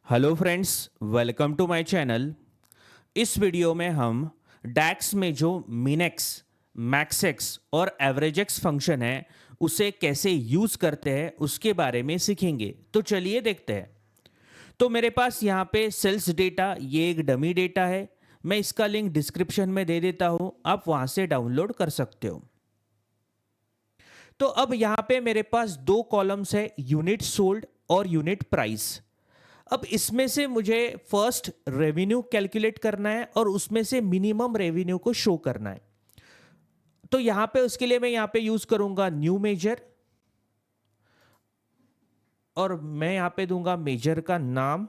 Hello friends, welcome to my channel. इस video में हम डैक्स में जो मिनेक्स, मैक्सएक्स और एवरेजेक्स फंक्शन है उसे कैसे यूज़ करते हैं उसके बारे में सीखेंगे। तो चलिए देखते हैं। तो मेरे पास यहाँ पे सेल्स डेटा, ये एक डमी डेटा है। मैं इसका लिंक डिस्क्रिप्शन में दे देता हूँ, आप वहाँ से डाउनलोड कर सकते हो। तो अब यहाँ पे मेरे पास दो कॉलम्स है, यूनिट सोल्ड और यूनिट प्राइस। अब इसमें से मुझे फर्स्ट रेवेन्यू कैलकुलेट करना है और उसमें से मिनिमम रेवेन्यू को शो करना है। तो यहां पे उसके लिए मैं यहां पे यूज करूंगा न्यू मेजर, और मैं यहां पे दूंगा मेजर का नाम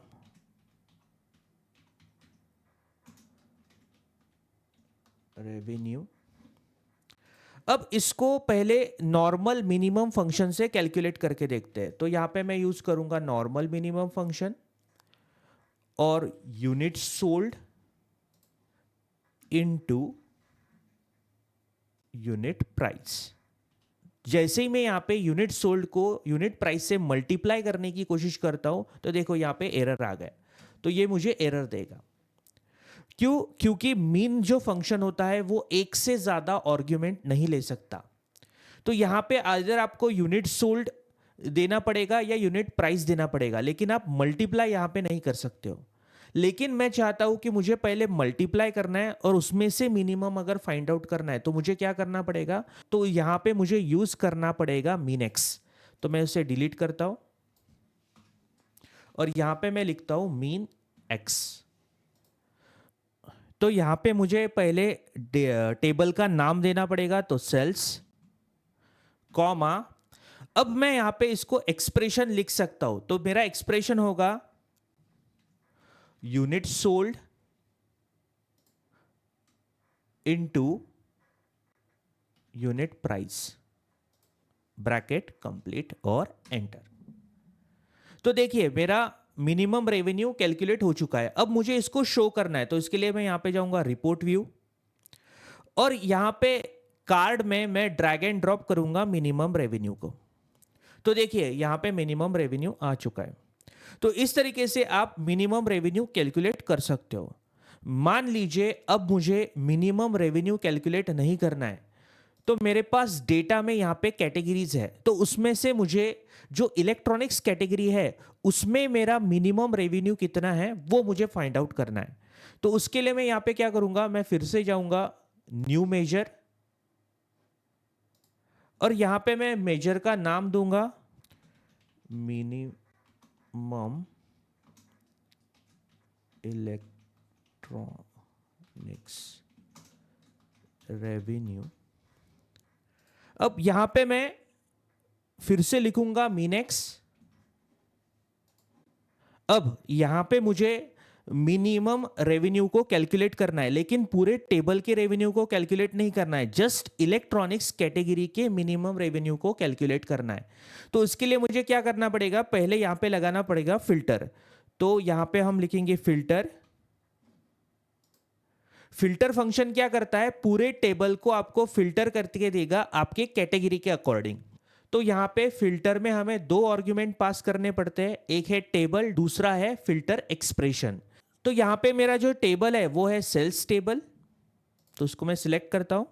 रेवेन्यू। अब इसको पहले नॉर्मल मिनिमम फंक्शन से कैलकुलेट करके देखते हैं। तो यहां पे मैं यूज करूंगा नॉर्मल मिनिमम फंक्शन और unit sold into unit price. जैसे ही मैं यहाँ पे यूनिट सोल्ड को यूनिट प्राइस से मल्टीप्लाई करने की कोशिश करता हूं तो देखो यहाँ पे एरर आ गया। तो ये मुझे एरर देगा। क्यों? क्योंकि मीन जो फंक्शन होता है वो एक से ज्यादा आर्ग्यूमेंट नहीं ले सकता। तो यहाँ पे आइदर आपको यूनिट सोल्ड देना पड़ेगा या यूनिट प्राइस देना पड़ेगा, लेकिन आप मल्टीप्लाई यहाँ पे नहीं कर सकते हो। लेकिन मैं चाहता हूं कि मुझे पहले मल्टीप्लाई करना है और उसमें से मिनिमम अगर फाइंड आउट करना है तो मुझे क्या करना पड़ेगा? तो यहां पे मुझे यूज करना पड़ेगा मीन एक्स। तो मैं उसे डिलीट करता हूं और यहां पे मैं लिखता हूं मीन एक्स। तो यहां पे मुझे पहले टेबल का नाम देना पड़ेगा, तो सेल्स कॉमा। अब मैं यहां पे इसको एक्सप्रेशन लिख सकता हूं। तो मेरा एक्सप्रेशन होगा unit sold into unit price, bracket complete और एंटर। तो देखिए मेरा मिनिमम रेवेन्यू कैलकुलेट हो चुका है। अब मुझे इसको शो करना है, तो इसके लिए मैं यहां पे जाऊंगा रिपोर्ट व्यू और यहां पे कार्ड में मैं ड्रैग एंड ड्रॉप करूंगा मिनिमम रेवेन्यू को। तो देखिए यहां पे मिनिमम रेवेन्यू आ चुका है। तो इस तरीके से आप मिनिमम रेवेन्यू कैलकुलेट कर सकते हो। मान लीजिए अब मुझे मिनिमम रेवेन्यू कैलकुलेट नहीं करना है, तो मेरे पास डेटा में यहां पे कैटेगरीज है। तो उसमें से मुझे जो इलेक्ट्रॉनिक्स कैटेगरी है उसमें मेरा मिनिमम रेवेन्यू कितना है वो मुझे फाइंड आउट करना है। तो उसके लिए मैं यहां पे क्या करूंगा, मैं फिर से जाऊंगा न्यू मेजर और यहां पे मैं मेजर का नाम दूंगा मिनिमम इलेक्ट्रॉनिक्स रेवेन्यू। अब यहां पे मैं फिर से लिखूंगा मीनेक्स। अब यहां पे मुझे मिनिमम रेवेन्यू को कैलकुलेट करना है, लेकिन पूरे टेबल के रेवेन्यू को कैलकुलेट नहीं करना है, जस्ट इलेक्ट्रॉनिक्स कैटेगरी के मिनिमम रेवेन्यू को कैलकुलेट करना है। तो इसके लिए मुझे क्या करना पड़ेगा, पहले यहां पे लगाना पड़ेगा फिल्टर। तो यहां पे हम लिखेंगे फिल्टर। फिल्टर फंक्शन क्या करता है, पूरे टेबल को आपको फिल्टर करके देगा आपके कैटेगरी के अकॉर्डिंग। तो यहां पे फिल्टर में हमें दो आर्ग्यूमेंट पास करने पड़ते हैं, एक है टेबल, दूसरा है फिल्टर एक्सप्रेशन। तो यहां पे मेरा जो टेबल है वो है सेल्स टेबल, तो उसको मैं सिलेक्ट करता हूं।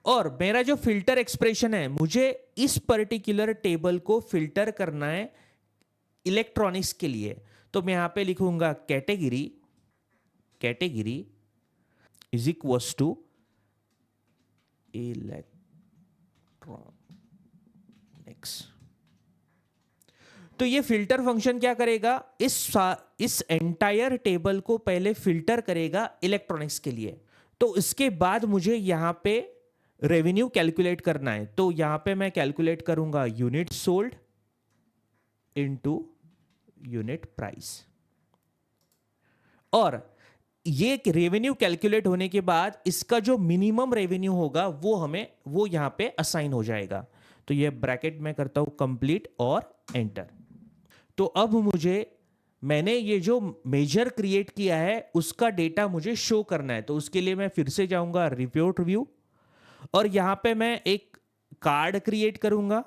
और मेरा जो फिल्टर एक्सप्रेशन है, मुझे इस पर्टिकुलर टेबल को फिल्टर करना है इलेक्ट्रॉनिक्स के लिए। तो मैं यहां पे लिखूंगा category, category is equals to electronics. तो ये फिल्टर फंक्शन क्या करेगा, इस एंटायर टेबल को पहले फिल्टर करेगा इलेक्ट्रॉनिक्स के लिए। तो इसके बाद मुझे यहां पे रेवेन्यू कैलकुलेट करना है। तो यहां पे मैं कैलकुलेट करूंगा unit sold into unit price. और ये रेवेन्यू कैलकुलेट होने के बाद इसका जो मिनिमम रेवेन्यू होगा वो यहां पे असाइन हो जाएगा। तो ये ब्रैकेट में करता हूं कंप्लीट और एंटर। तो अब मैंने ये जो मेजर क्रिएट किया है उसका डेटा मुझे शो करना है। तो उसके लिए मैं फिर से जाऊंगा रिपोर्ट व्यू और यहां पे मैं एक कार्ड क्रिएट करूंगा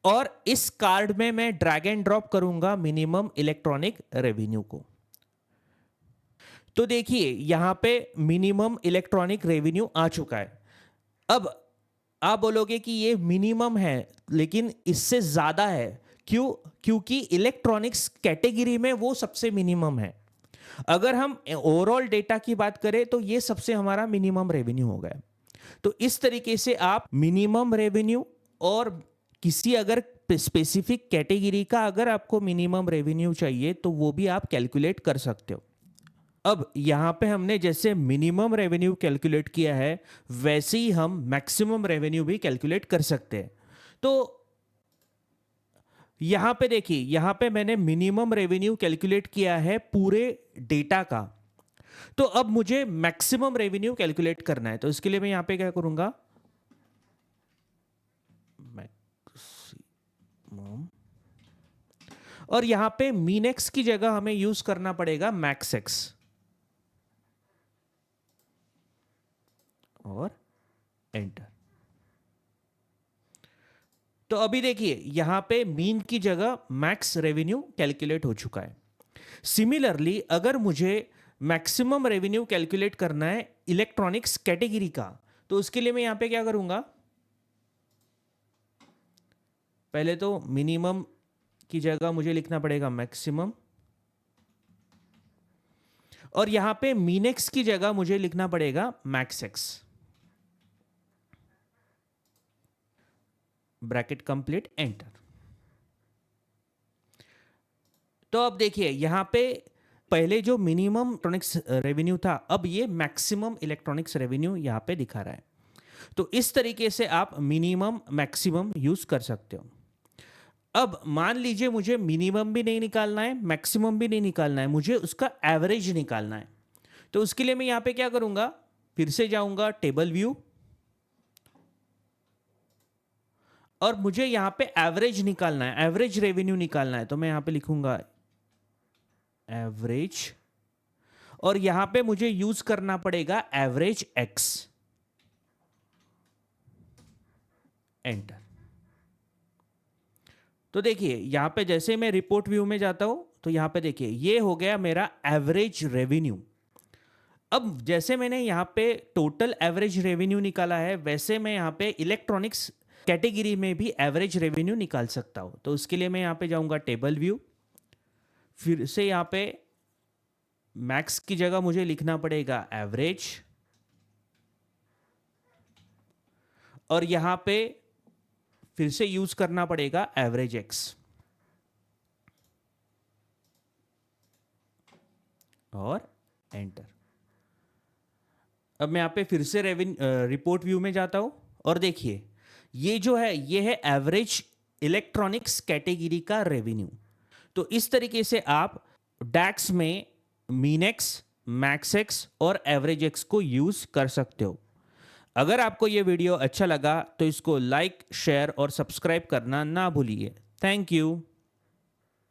और इस कार्ड में मैं ड्रैग एंड ड्रॉप करूंगा मिनिमम इलेक्ट्रॉनिक रेवेन्यू को। तो देखिए यहां पे मिनिमम इलेक्ट्रॉनिक रेवेन्यू आ चुका है। अब आप बोलोगे कि ये मिनिमम है लेकिन इससे ज्यादा है, क्यों? क्योंकि इलेक्ट्रॉनिक्स कैटेगरी में वो सबसे मिनिमम है। अगर हम ओवरऑल डेटा की बात करें तो ये सबसे हमारा मिनिमम रेवेन्यू हो गया। तो इस तरीके से आप मिनिमम रेवेन्यू और किसी अगर स्पेसिफिक कैटेगरी का अगर आपको मिनिमम रेवेन्यू चाहिए तो वो भी आप कैलकुलेट कर सकते हो। अब यहां पे हमने जैसे मिनिमम रेवेन्यू कैलकुलेट किया है वैसे ही हम मैक्सिमम रेवेन्यू भी कैलकुलेट कर सकते हैं। तो यहां पे देखिए, यहां पे मैंने मिनिमम रेवेन्यू कैलकुलेट किया है पूरे डेटा का। तो अब मुझे मैक्सिमम रेवेन्यू कैलकुलेट करना है, तो इसके लिए मैं यहां पे क्या करूंगा, मैक्सिमम, और यहां पे मीन एक्स की जगह हमें यूज करना पड़ेगा मैक्स एक्स, और एंटर। तो अभी देखिए यहां पे मीन की जगह मैक्स रेवेन्यू कैलकुलेट हो चुका है। सिमिलरली अगर मुझे मैक्सिमम रेवेन्यू कैलकुलेट करना है इलेक्ट्रॉनिक्स कैटेगरी का, तो उसके लिए मैं यहां पे क्या करूंगा, पहले तो मिनिमम की जगह मुझे लिखना पड़ेगा मैक्सिमम, और यहां पे मीन एक्स की जगह मुझे लिखना पड़ेगा max x, bracket complete, enter. तो अब देखिए यहां पे पहले जो मिनिमम इलेक्ट्रॉनिक्स रेवेन्यू था, अब ये मैक्सिमम इलेक्ट्रॉनिक्स रेवेन्यू यहां पे दिखा रहा है। तो इस तरीके से आप मिनिमम मैक्सिमम यूज कर सकते हो। अब मान लीजिए मुझे मिनिमम भी नहीं निकालना है, मैक्सिमम भी नहीं निकालना है, मुझे उसका एवरेज निकालना है। तो उसके लिए मैं यहां पे क्या करूंगा, फिर से जाऊंगा टेबल व्यू, और मुझे यहां पे एवरेज निकालना है, एवरेज रेवेन्यू निकालना है। तो मैं यहां पे लिखूंगा एवरेज, और यहां पे मुझे यूज करना पड़ेगा एवरेज एक्स, एंटर। तो देखिए यहां पे जैसे मैं रिपोर्ट व्यू में जाता हूं तो यहां पे देखिए ये हो गया मेरा एवरेज रेवेन्यू। अब जैसे मैंने यहां पे टोटल एवरेज रेवेन्यू निकाला है, वैसे मैं यहां पे इलेक्ट्रॉनिक्स कैटेगरी में भी एवरेज रेवेन्यू निकाल सकता हूं। तो उसके लिए मैं यहां पे जाऊंगा टेबल व्यू, फिर से यहां पे मैक्स की जगह मुझे लिखना पड़ेगा एवरेज, और यहां पे फिर से यूज करना पड़ेगा एवरेज एक्स, और एंटर। अब मैं यहां पे फिर से रिपोर्ट व्यू में जाता हूं, और देखिए ये जो है ये है एवरेज इलेक्ट्रॉनिक्स कैटेगरी का रेवेन्यू। तो इस तरीके से आप डैक्स में मीनेक्स, मैक्सेक्स और एवरेज एक्स को यूज कर सकते हो। अगर आपको यह वीडियो अच्छा लगा तो इसको लाइक, शेयर और सब्सक्राइब करना ना भूलिए। Thank you.